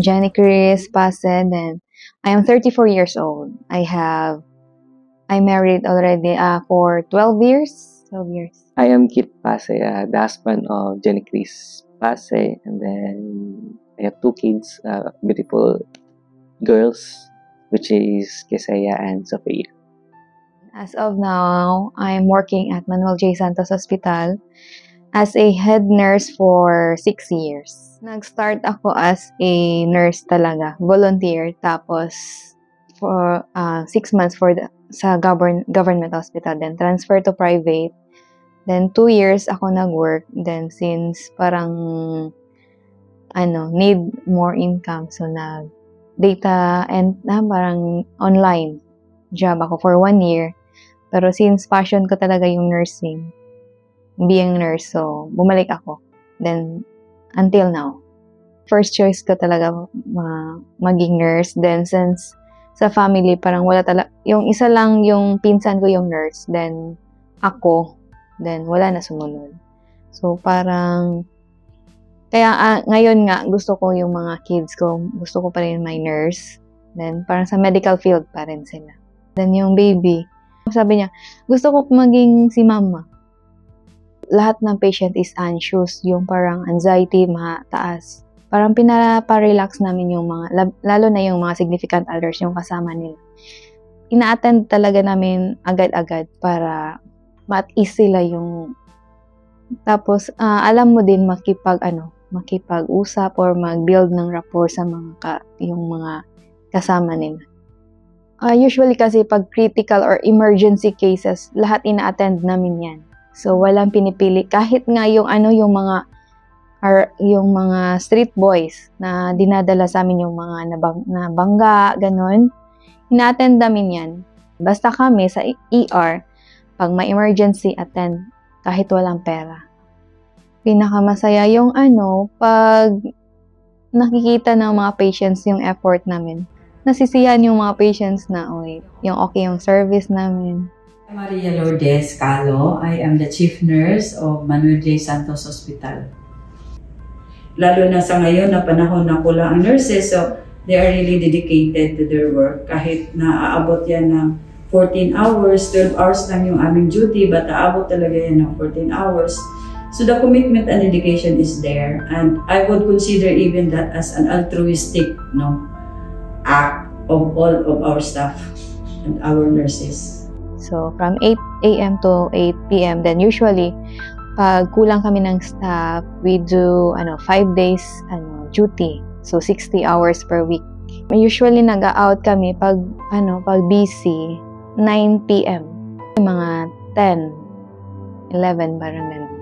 Jenny Chris Pase, then I am 34 years old. I married already for 12 years. 12 years. I am Kit Pase, the husband of Jenny Chris Pase, and then I have 2 kids, beautiful girls, which is Kesaya and Sophia. As of now, I'm working at Manuel J. Santos Hospital as a head nurse for 6 years. Nag-start ako as a nurse talaga, volunteer, tapos for 6 months sa government hospital, then transfer to private. Then 2 years ako nag-work, then since parang need more income, so data and parang online job ako for 1 year. Pero since passion ko talaga yung nursing, being nurse, so bumalik ako. Then, until now. First choice ko talaga maging nurse. Then, since sa family, parang wala talaga, yung isa lang yung pinsan ko yung nurse, then ako, then wala na sumunod. So, parang, kaya ngayon nga, gusto ko yung mga kids ko, gusto ko pa rin may nurse. Then, parang sa medical field pa rin sila. Then, yung baby, sabi niya, gusto ko maging si mama. Lahat ng patient is anxious, yung parang anxiety, mataas. Parang pinapa-relax namin yung mga, lalo na yung mga significant others, yung kasama nila. Ina-attend talaga namin agad-agad para ma-at-ease sila yung, tapos alam mo din makipag-usap or mag-build ng rapport sa yung mga kasama nila. Usually kasi pag critical or emergency cases, lahat ina-attend namin yan. So, walang pinipili. Kahit nga yung mga street boys na dinadala sa amin yung mga nabangga, ganon, ina-attend namin yan. Basta kami sa ER, pag may emergency, attend kahit walang pera. Pinakamasaya yung pag nakikita ng mga patients yung effort namin. Nasisiyahan yung mga patients na, yung okay yung service namin. Maria Lourdes Calo. I am the Chief Nurse of Manuel J. Santos Hospital. Lalo na sa ngayon na panahon na kulang ang nurses, so they are really dedicated to their work. Kahit naaabot yan ng 14 hours, 12 hours lang yung aming duty, but aabot talaga yan ng 14 hours. So the commitment and dedication is there, and I would consider even that as an altruistic act of all of our staff and our nurses. So, from 8 a.m. to 8 p.m. Then usually, pag kulang kami ng staff, we do 5 days duty. So, 60 hours per week. Usually, nag-out kami pag busy, 9 p.m. Mga 10, 11, parang ganun.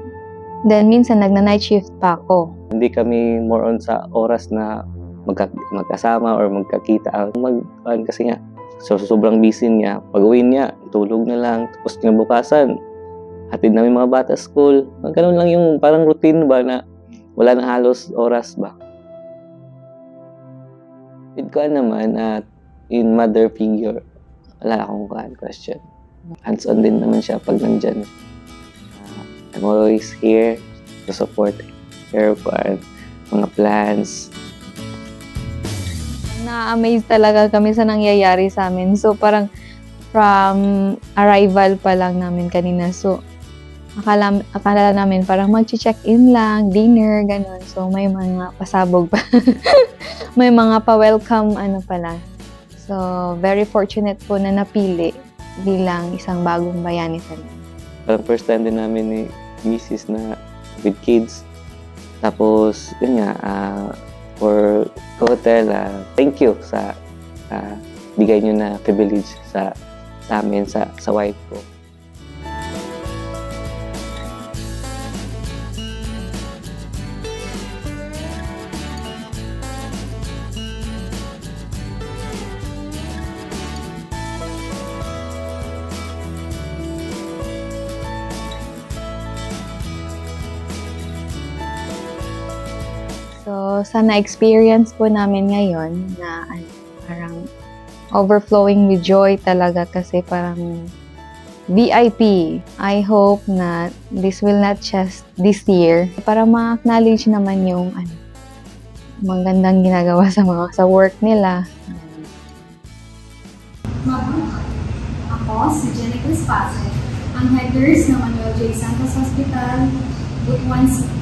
Then, minsan, nagna-night shift pa ako. Hindi kami more on sa oras na magkasama or magkakita. Kasi nga, so sobrang busy niya. Pag-uwi niya, tulog na lang. Tapos kinabukasan, hatid namin mga bata school. Ganun lang yung parang routine ba na wala na halos oras ba. With ko naman at in mother figure, wala akong question. Hands-on din naman siya pag nandyan. I'm always here to support her for mga plans. Na-amaze talaga kami sa nangyayari sa amin. So, parang from arrival pa lang namin kanina. So, akala namin parang mag-check-in lang, dinner, ganun. So, may mga pasabog pa. May mga pa-welcome, pala. So, very fortunate po na napili bilang isang bagong bayani talaga. Parang first time din namin ni Mrs. na with kids. Tapos, yun nga, for hotel, thank you sa bigay nyo na privilege sa amin, sa wife ko. So, sa na-experience po namin ngayon na parang overflowing with joy talaga kasi parang VIP. I hope na this will not just this year. Para ma-acknowledge naman yung magandang ginagawa sa work nila. Ako, si Jenica Spase, ang head nurse ng Manuel J. Santos Hospital, Butuan City.